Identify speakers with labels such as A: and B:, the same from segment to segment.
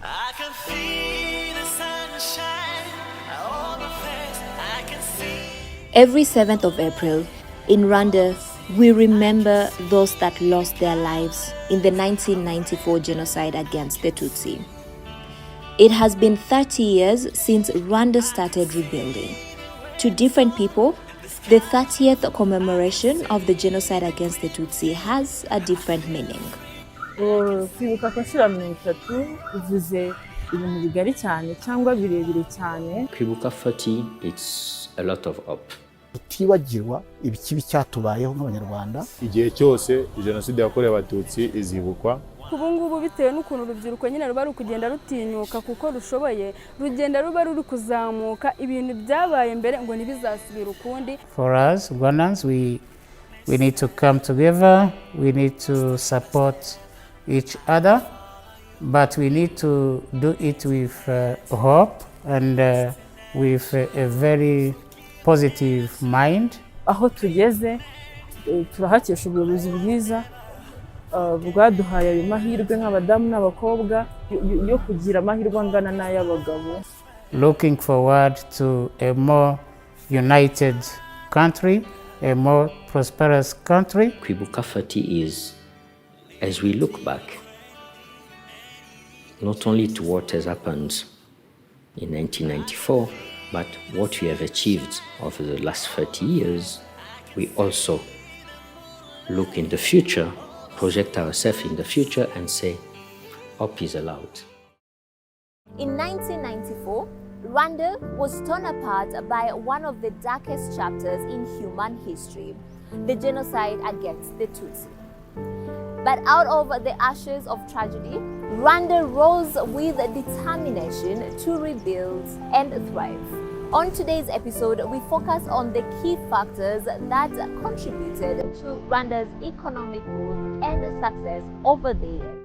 A: I can feel the sunshine on my face. I can see.
B: Every 7th of April, in Rwanda, we remember those that lost their lives in the 1994 genocide against the Tutsi. It has been 30 years since Rwanda started rebuilding. To different people, the 30th commemoration of the genocide against the Tutsi has a different meaning.
C: Kwibuka ku nshuro ya 30 bivuze ibintu bigari cyane cyangwa birebire cyane.
D: Kwibuka 30, it's a lot of hope.
E: Tutibagirwa ibikibi cyatubayeho nk'abanyarwanda.
F: Igihe cyose jenoside yakorewe abatutsi izibukwa.
C: Ubu ngubu bitewe n'ukuntu urubyiruko nyine ruba rukugenda rutinyuka kuko rushoboye, rugenda ruba ruri kuzamuka ibintu byabaye mbere ngo ntibizasubira ukundi.
G: For us Rwandans, we need to come together, we need to support each other, but we need to do it with hope and with a very positive mind.
C: Aho tugeze turahakesha ubuyobozi bwiza bwaduhaye ayo mahirwe nk'abadamu n'abakobwa yo kugira amahirwe angana n'ay'abagabo.
G: Looking forward to a more united country, a more prosperous country.
D: Kwibuka 30 is, as we look back, not only to what has happened in 1994, but what we have achieved over the last 30 years, we also look in the future, project ourselves in the future and say, hope is allowed.
B: In 1994, Rwanda was torn apart by one of the darkest chapters in human history, the genocide against the Tutsi. But out of the ashes of tragedy, Rwanda rose with determination to rebuild and thrive. On today's episode, we focus on the key factors that contributed to Rwanda's economic growth and success over the years.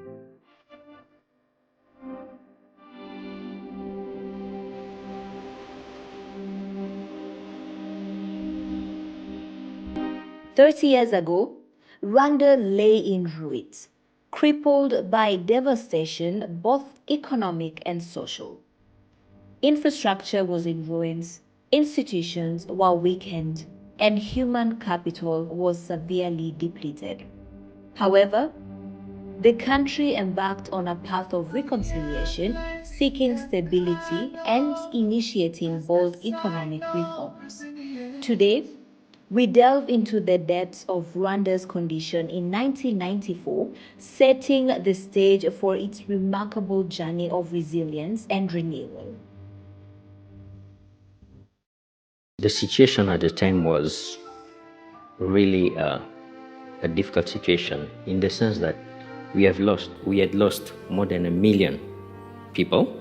B: "30 years ago, Rwanda lay in ruins, crippled by devastation, both economic and social. Infrastructure was in ruins, institutions were weakened, and human capital was severely depleted. However, the country embarked on a path of reconciliation, seeking stability and initiating bold economic reforms. Today, we delve into the depths of Rwanda's condition in 1994, setting the stage for its remarkable journey of resilience and renewal.
D: The situation at the time was really a difficult situation in the sense that we had lost more than 1 million people,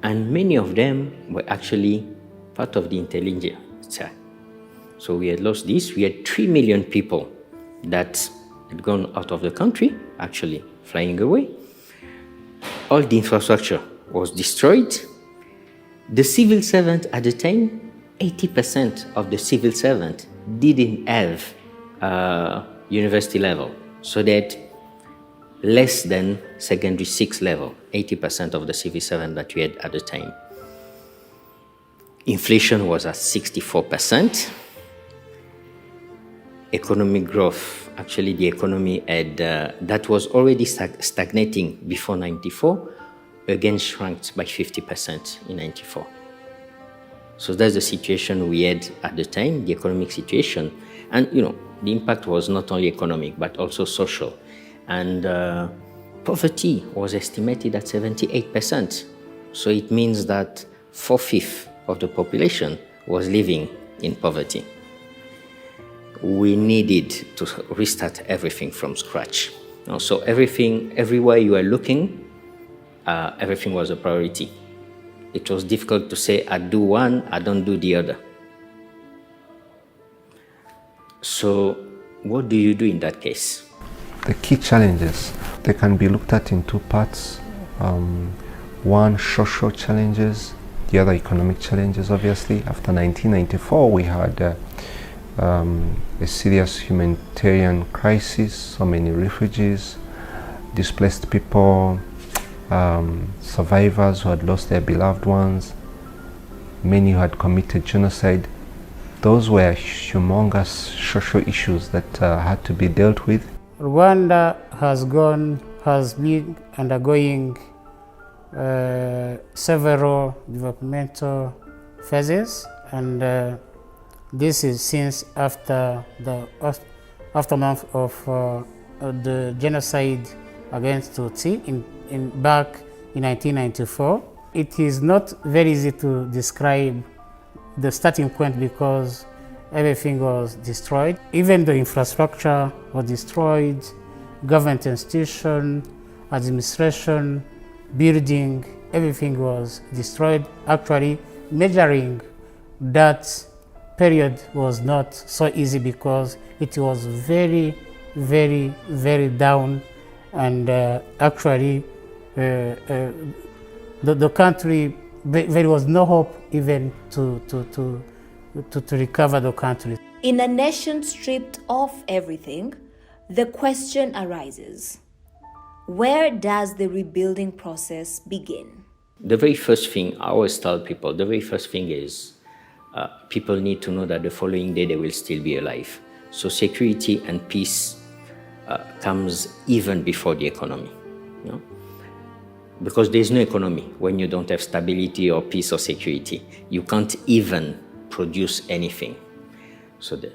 D: and many of them were actually part of the intelligence. So we had lost this. We had 3 million people that had gone out of the country, actually flying away. All the infrastructure was destroyed. The civil servant at the time, 80% of the civil servant didn't have university level. So that less than secondary 6 level, 80% of the civil servant that we had at the time. Inflation was at 64%. Economic growth, actually the economy had, that was already stagnating before 94, again shrunk by 50% in 94. So that's the situation we had at the time, the economic situation. And the impact was not only economic, but also social. And poverty was estimated at 78%. So it means that 4/5 of the population was living in poverty. We needed to restart everything from scratch. So everything, everywhere you are looking, everything was a priority. It was difficult to say, I do one, I don't do the other. So what do you do in that case?
H: The key challenges, they can be looked at in two parts. One, social challenges, the other economic challenges, obviously. After 1994, we had a serious humanitarian crisis, so many refugees, displaced people, survivors who had lost their beloved ones, many who had committed genocide. Those were humongous social issues that had to be dealt with.
G: Rwanda has been undergoing several developmental phases, and this is since after the aftermath of the genocide against Tutsi back in 1994. It is not very easy to describe the starting point because everything was destroyed. Even the infrastructure was destroyed, government institution, administration, building, everything was destroyed. Actually, measuring that period was not so easy because it was very, very, very down, and actually the country, there was no hope even to recover the country.
B: In a nation stripped of everything, the question arises: where does the rebuilding process begin?
D: The very first thing I always tell people, the very first thing is people need to know that the following day they will still be alive. So security and peace comes even before the economy. You know? Because there's no economy when you don't have stability or peace or security. You can't even produce anything. So the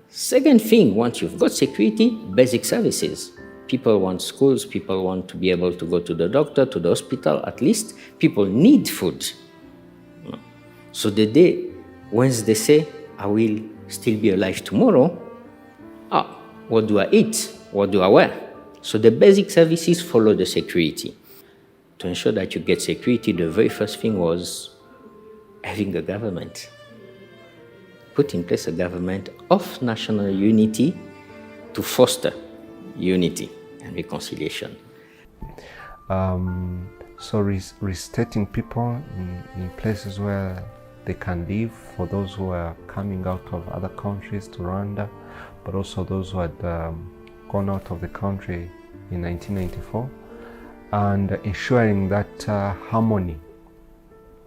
D: second thing, once you've got security, basic services. People want schools, people want to be able to go to the doctor, to the hospital, at least. People need food. So the day, once they say, I will still be alive tomorrow, what do I eat? What do I wear? So the basic services follow the security. To ensure that you get security, the very first thing was having a government. Put in place a government of national unity to foster unity and reconciliation.
H: So restating people in places where they can live, for those who are coming out of other countries to Rwanda, but also those who had gone out of the country in 1994, and ensuring that harmony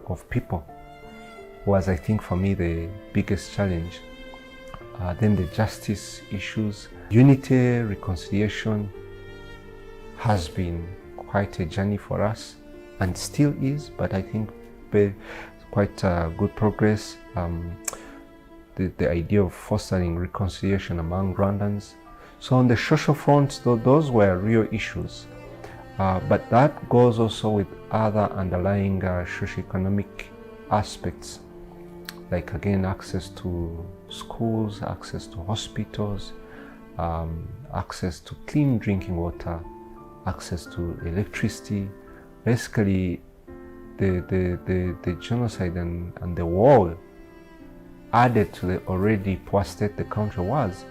H: of people was, I think, for me, the biggest challenge. Then the justice issues. Unity, reconciliation has been quite a journey for us and still is, but I think quite good progress. The idea of fostering reconciliation among Rwandans. So on the social front, those were real issues. But that goes also with other underlying socioeconomic aspects, like again access to schools, access to hospitals, access to clean drinking water, access to electricity. Basically, the genocide and the war added to the already poor state the country was,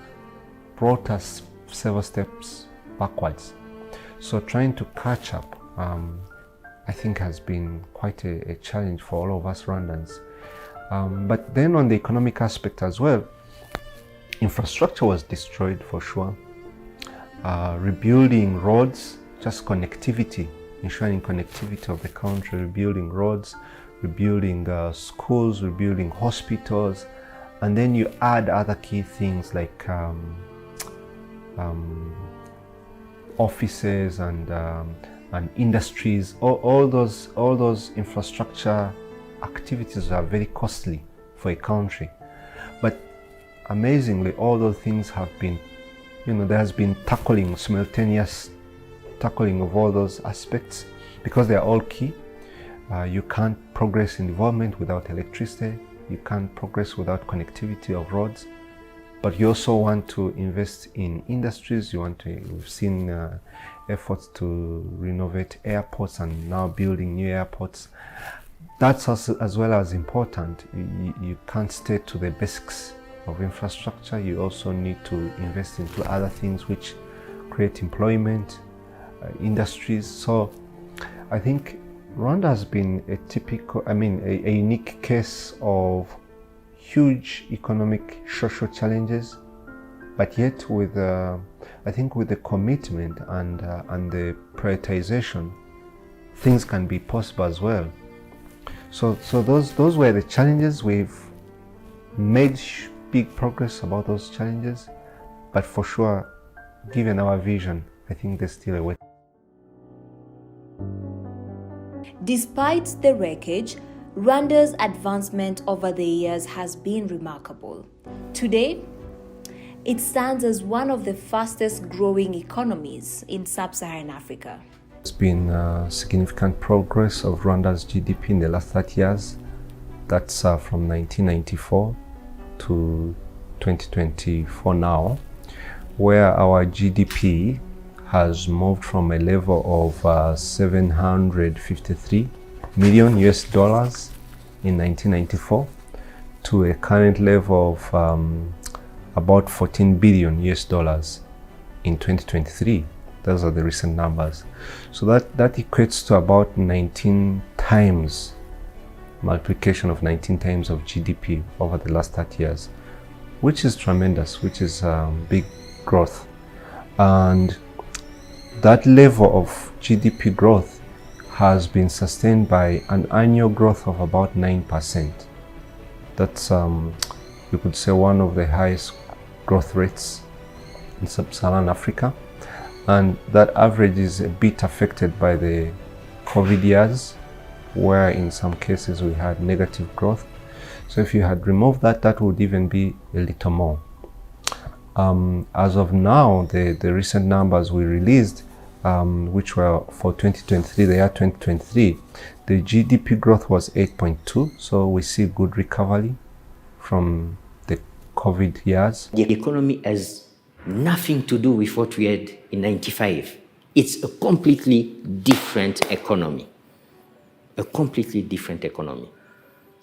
H: brought us several steps backwards. So trying to catch up, I think, has been quite a challenge for all of us Rwandans. But then on the economic aspect as well, infrastructure was destroyed for sure. Rebuilding roads, just connectivity, ensuring connectivity of the country, rebuilding roads, rebuilding schools, rebuilding hospitals, and then you add other key things like offices and industries. All those infrastructure activities are very costly for a country, but amazingly all those things have been, there has been simultaneous tackling of all those aspects because they are all key. You can't progress in development without electricity, you can't progress without connectivity of roads, but you also want to invest in industries. We've seen efforts to renovate airports and now building new airports. That's also, as well as important. You can't stay to the basics of infrastructure. You also need to invest into other things which create employment, industries. So I think Rwanda has been a unique case of huge economic, social challenges, but yet with, I think, with the commitment and the prioritization things can be possible as well. So those were the challenges. We've made big progress about those challenges, but for sure, given our vision, I think there's still a way.
B: Despite the wreckage, Rwanda's advancement over the years has been remarkable. Today, it stands as one of the fastest growing economies in sub-Saharan Africa.
H: There's been significant progress of Rwanda's GDP in the last 30 years. That's from 1994 to 2024 now, where our GDP has moved from a level of 753 million US dollars in 1994 to a current level of about 14 billion US dollars in 2023. Those are the recent numbers. So that equates to about 19 times, multiplication of 19 times of GDP over the last 30 years, which is tremendous, which is big growth. And that level of GDP growth has been sustained by an annual growth of about 9%. That's, you could say, one of the highest growth rates in sub-Saharan Africa. And that average is a bit affected by the COVID years, where in some cases we had negative growth. So if you had removed that, that would even be a little more. As of now, the recent numbers we released, which were for 2023, the year 2023, the GDP growth was 8.2. So we see good recovery from the COVID years.
D: The economy has nothing to do with what we had in 95. It's a completely different economy. A completely different economy.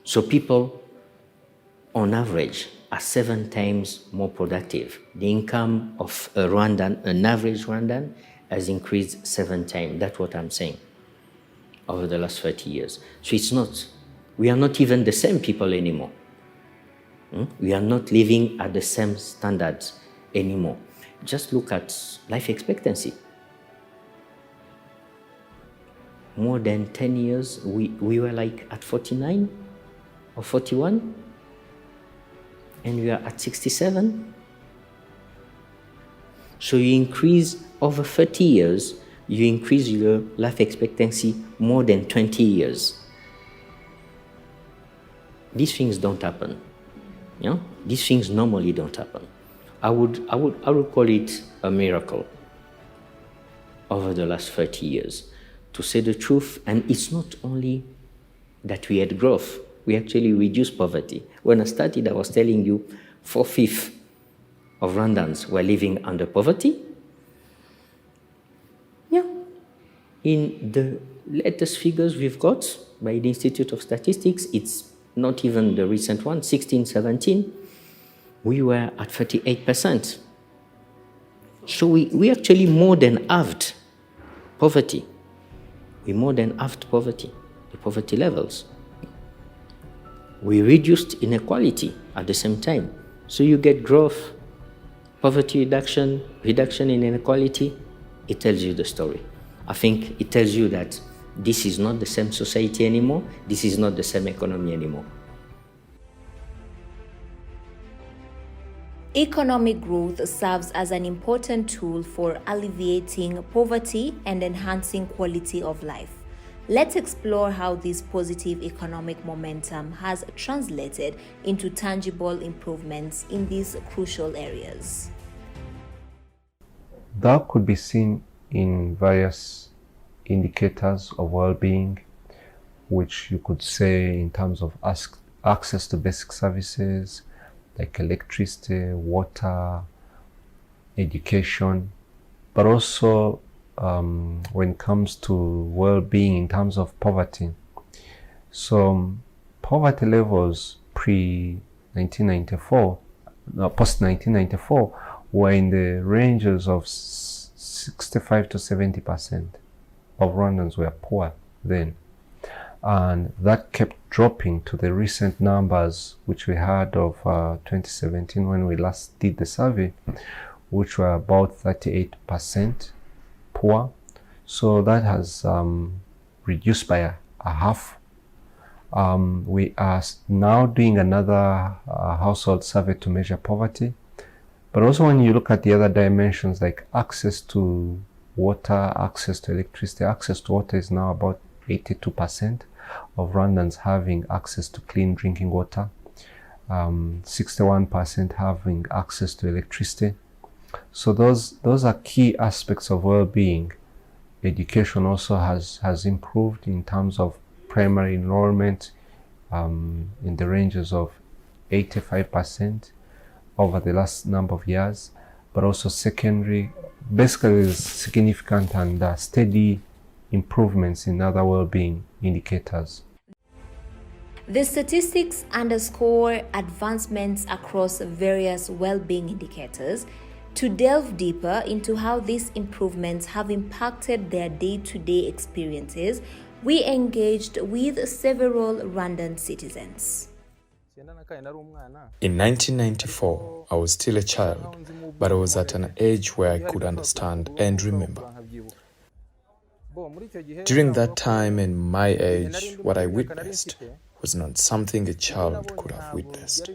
D: So people, on average, are 7 times more productive. The income of a Rwandan, an average Rwandan, has increased 7 times. That's what I'm saying, over the last 30 years. So it's not, we are not even the same people anymore. We are not living at the same standards anymore. Just look at life expectancy. More than 10 years, we were like at 49 or 41, and we are at 67. So you increase over 30 years, you increase your life expectancy more than 20 years. These things don't happen. You know, these things normally don't happen. I would call it a miracle over the last 30 years, to say the truth. And it's not only that we had growth, we actually reduced poverty. When I started, I was telling you 4/5 of Rwandans were living under poverty. Yeah. In the latest figures we've got by the Institute of Statistics, it's not even the recent one, 16-17, we were at 38%. So we actually more than halved poverty. We more than halved poverty, the poverty levels. We reduced inequality at the same time. So you get growth, poverty reduction, reduction in inequality. It tells you the story. I think it tells you that this is not the same society anymore. This is not the same economy anymore.
B: Economic growth serves as an important tool for alleviating poverty and enhancing quality of life. Let's explore how this positive economic momentum has translated into tangible improvements in these crucial areas.
H: That could be seen in various indicators of well-being, which you could say in terms of access to basic services like electricity, water, education, but also when it comes to well-being in terms of poverty. So poverty levels post-1994 were in the ranges of 65 to 70% of Rwandans were poor then. And that kept dropping to the recent numbers which we had of 2017 when we last did the survey, which were about 38% poor. So that has reduced by a half. We are now doing another household survey to measure poverty. But also when you look at the other dimensions like access to water, access to electricity, access to water is now about 82% of Rwandans having access to clean drinking water, 61% having access to electricity. So those are key aspects of well-being. Education also has improved in terms of primary enrollment in the ranges of 85% over the last number of years, but also secondary, basically is significant and steady improvements in other well-being indicators.
B: The statistics underscore advancements across various well-being indicators. To delve deeper into how these improvements have impacted their day-to-day experiences, we engaged with several Rwandan citizens.
I: In 1994, I was still a child, but I was at an age where I could understand and remember. During that time and my age, what I witnessed was not something a child could have witnessed.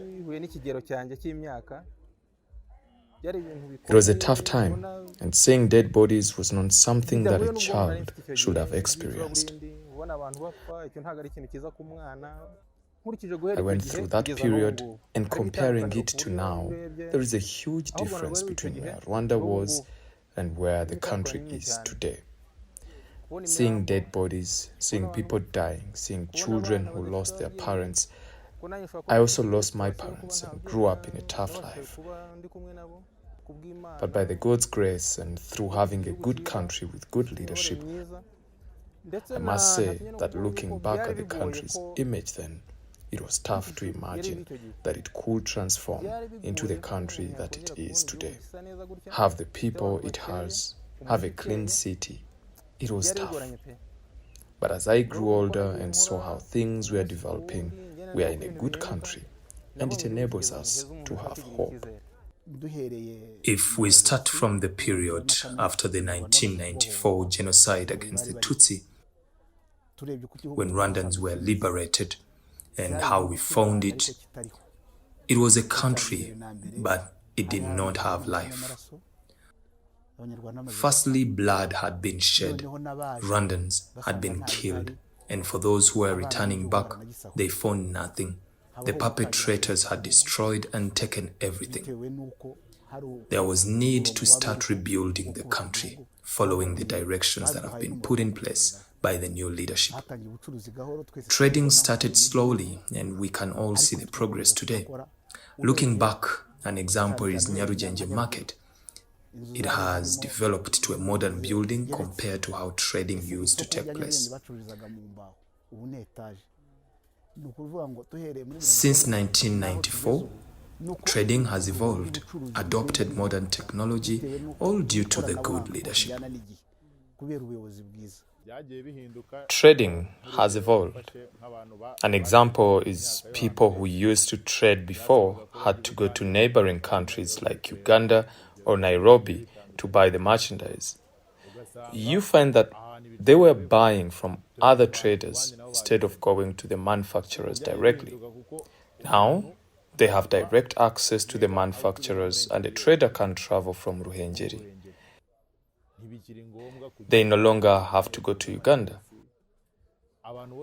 I: It was a tough time, and seeing dead bodies was not something that a child should have experienced. I went through that period, and comparing it to now, there is a huge difference between where Rwanda was and where the country is today. Seeing dead bodies, seeing people dying, seeing children who lost their parents. I also lost my parents and grew up in a tough life. But by the God's grace and through having a good country with good leadership, I must say that looking back at the country's image then, it was tough to imagine that it could transform into the country that it is today. Have the people it has, have a clean city. It was tough. But as I grew older and saw how things were developing, we are in a good country, and it enables us to have hope.
J: If we start from the period after the 1994 genocide against the Tutsi, when Rwandans were liberated, and how we found it, it was a country, but it did not have life. Firstly, blood had been shed, Rwandans had been killed, and for those who were returning back, they found nothing. The perpetrators had destroyed and taken everything. There was need to start rebuilding the country, following the directions that have been put in place by the new leadership. Trading started slowly, and we can all see the progress today. Looking back, an example is Nyarugenge Market. It has developed to a modern building compared to how trading used to take place. Since 1994, trading has evolved, adopted modern technology, all due to the good leadership.
I: Trading has evolved. An example is people who used to trade before had to go to neighboring countries like Uganda or Nairobi to buy the merchandise. You find that they were buying from other traders instead of going to the manufacturers directly. Now, they have direct access to the manufacturers, and a trader can travel from Ruhengeri. They no longer have to go to Uganda.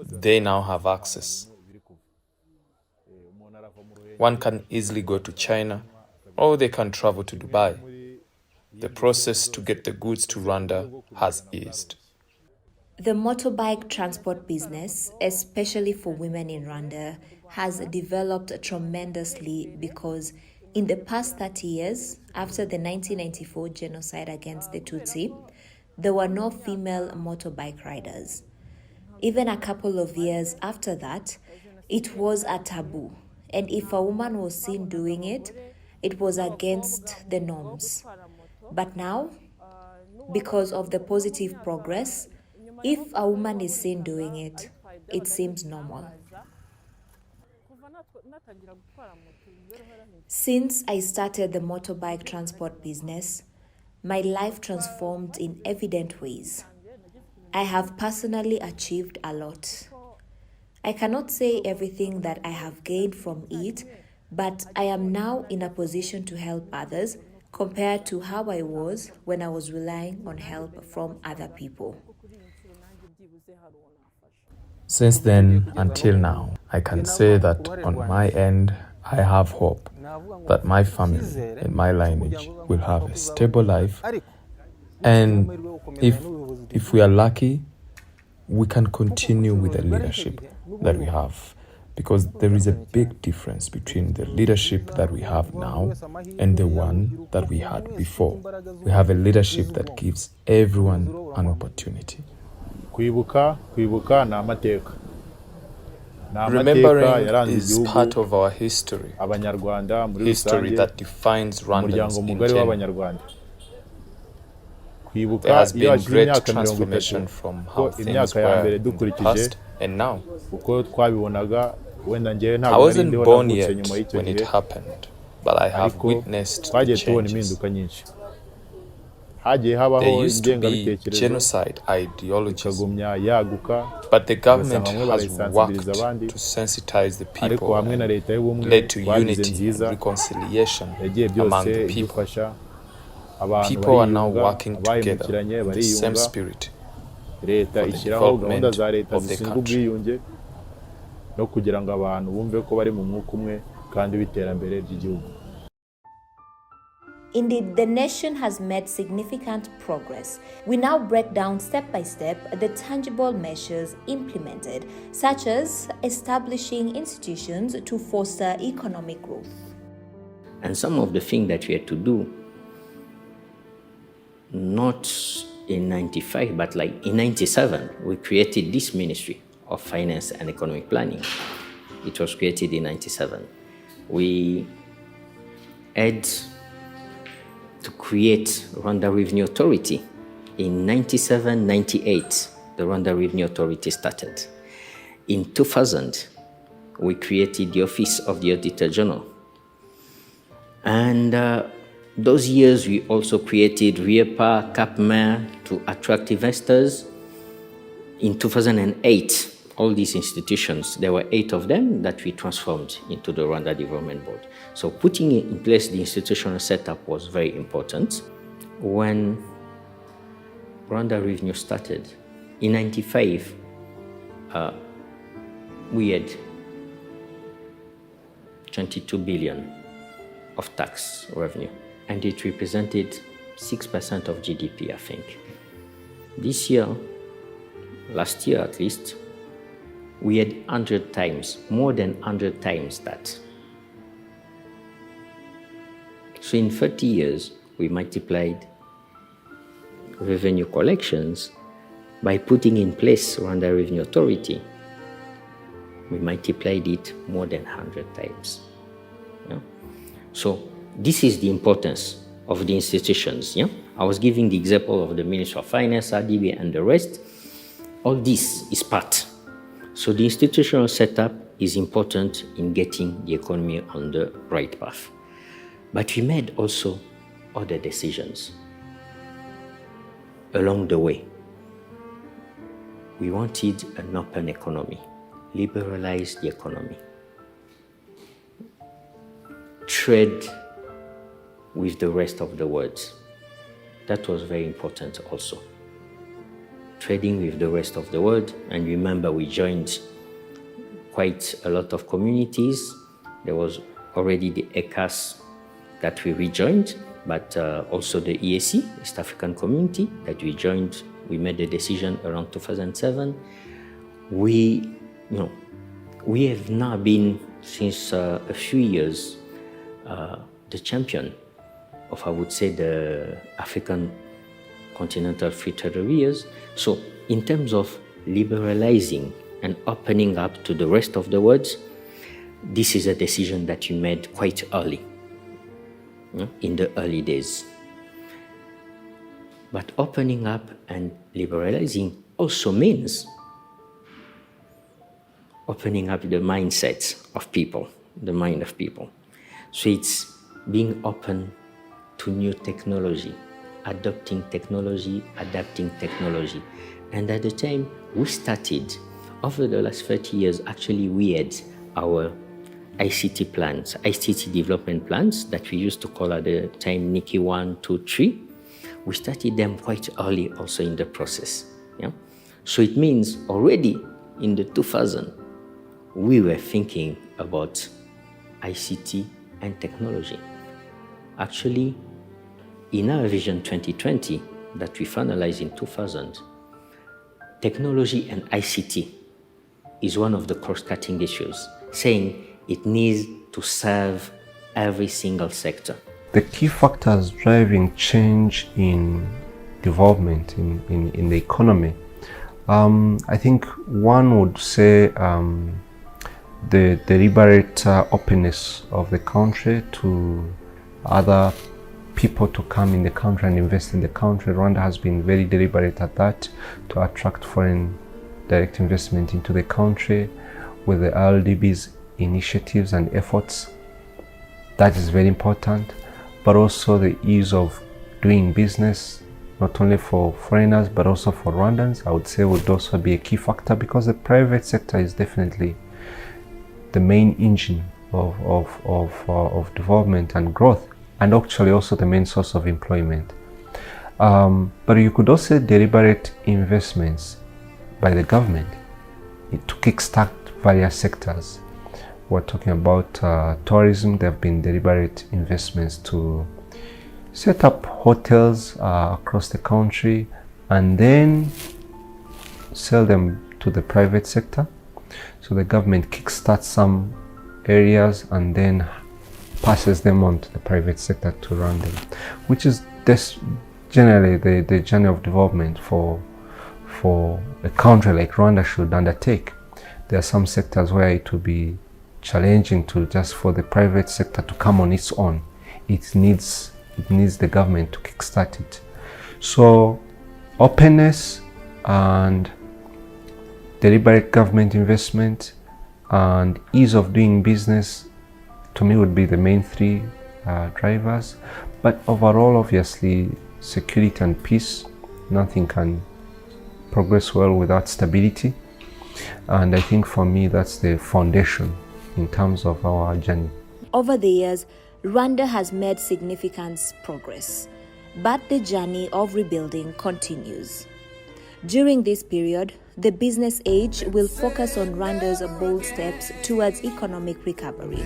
I: They now have access. One can easily go to China, or they can travel to Dubai. The process to get the goods to Rwanda has eased.
B: The motorbike transport business, especially for women in Rwanda, has developed tremendously because in the past 30 years, after the 1994 genocide against the Tutsi, there were no female motorbike riders. Even a couple of years after that, it was a taboo, and if a woman was seen doing it, it was against the norms. But now, because of the positive progress, if a woman is seen doing it, it seems normal. Since I started the motorbike transport business, my life transformed in evident ways. I have personally achieved a lot. I cannot say everything that I have gained from it, but I am now in a position to help others compared to how I was when I was relying on help from other people.
I: Since then until now, I can say that on my end, I have hope that my family and my lineage will have a stable life, and if we are lucky, we can continue with the leadership that we have, because there is a big difference between the leadership that we have now and the one that we had before. We have a leadership that gives everyone an opportunity.
F: kwibuka ni amateka.
I: Remembering is part of our history,
F: abanyarwanda muri
I: history
F: rusange,
I: that defines Rwandans
F: umuryango
I: in
F: mugari
I: general.
F: w'abanyarwanda.
I: There
F: Kwibuka
I: has
F: iyo
I: been
F: hashize
I: great
F: imyaka 30
I: transformation from how
F: ko
I: things
F: imyaka ya
I: were
F: mbere
I: in the
F: dukurikije
I: past and now.
F: uko twabibonaga, wenda njyewe
I: I
F: ntabwo nari
I: wasn't
F: ndiho
I: born
F: navutse
I: yet
F: nyuma y'icyo
I: when it
F: gihe,
I: happened, but I have
F: ariko
I: witnessed the
F: twagiye tubona
I: changes.
F: impinduka nyinshi. Hagiye habaho
I: There used to be
F: ingengabitekerezo
I: genocide ideologies,
F: ikagumya yaguka,
I: but the government
F: bamwe
I: has
F: barayisansibiriza
I: worked
F: abandi,
I: to sensitize the
F: ariko
I: people
F: hamwe na
I: and
F: leta y'ubumwe
I: led to
F: twagize
I: unity and
F: nziza,
I: reconciliation
F: yagiye
I: among
F: byose
I: the people.
F: idufasha. Abantu
I: People are now
F: bariyunga,
I: working together
F: abahemukiranye
I: in the same
F: bariyunga,
I: spirit
F: leta
I: for the
F: ishyiraho gahunda
I: development
F: za leta
I: of the
F: zishinzwe
I: country.
F: ubwiyunge no kugira ngo abantu bumve ko bari mu mwuka umwe kandi w'iterambere ry'igihugu.
B: Indeed, the nation has made significant progress. We now break down step by step the tangible measures implemented, such as establishing institutions to foster economic growth.
D: And some of the things that we had to do, not in 95, but like in 97, we created this Ministry of Finance and Economic Planning. It was created in 97. We had to create Rwanda Revenue Authority. In 97, 98, the Rwanda Revenue Authority started. In 2000, we created the Office of the Auditor General. And those years, we also created RIEPA, CAPMER to attract investors. In 2008, all these institutions, there were 8 of them that we transformed into the Rwanda Development Board. So putting in place the institutional setup was very important. When Rwanda Revenue started, in 95, we had 22 billion of tax revenue, and it represented 6% of GDP, I think. This year, last year at least, we had 100 times, more than 100 times that. So in 30 years, we multiplied revenue collections by putting in place Rwanda Revenue Authority. We multiplied it more than 100 times. Yeah? So this is the importance of the institutions. Yeah? I was giving the example of the Ministry of Finance, RDB, and the rest. All this is part. So the institutional setup is important in getting the economy on the right path. But we made also other decisions along the way. We wanted an open economy, liberalize the economy, trade with the rest of the world. That was very important also. Trading with the rest of the world. And remember, we joined quite a lot of communities. There was already the ECAS that we rejoined, but also the EAC, East African Community, that we joined. We made a decision around 2007. We have now been, since a few years, the champion of, I would say, the African continental free trade areas. So in terms of liberalizing and opening up to the rest of the world, this is a decision that you made quite early, in the early days. But opening up and liberalizing also means opening up the mindsets of people, the mind of people. So it's being open to new technology, adopting technology, adapting technology. And at the time we started, over the last 30 years, actually we had our ICT plans, ICT development plans that we used to call at the time Nikki 1, 2, 3. We started them quite early also in the process. Yeah? So it means already in the 2000, we were thinking about ICT and technology. Actually, in our Vision 2020 that we finalized in 2000, technology and ICT is one of the cross-cutting issues, saying it needs to serve every single sector.
H: The key factors driving change in development in the economy, I think one would say the deliberate openness of the country to other people to come in the country and invest in the country. Rwanda has been very deliberate at that, to attract foreign direct investment into the country with the LDB's initiatives and efforts. That is very important, but also the ease of doing business, not only for foreigners but also for Rwandans, I would say would also be a key factor, because the private sector is definitely the main engine of development and growth, and actually also the main source of employment. But you could also deliberate investments by the government to kickstart various sectors. We're talking about tourism. There have been deliberate investments to set up hotels across the country and then sell them to the private sector. So the government kickstarts some areas and then passes them on to the private sector to run them, which is generally the journey of development for a country like Rwanda should undertake. There are some sectors where it will be challenging to just for the private sector to come on its own. It needs the government to kickstart it. So openness and deliberate government investment and ease of doing business, to me, would be the main three drivers. But overall, obviously, security and peace. Nothing can progress well without stability. And I think for me, that's the foundation in terms of our journey.
B: Over the years, Rwanda has made significant progress, but the journey of rebuilding continues. During this period, the business age will focus on Rwanda's bold steps towards economic recovery.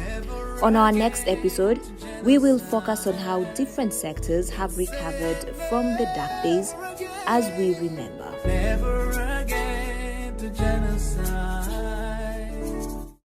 B: On our next episode, we will focus on how different sectors have recovered from the dark days as we remember.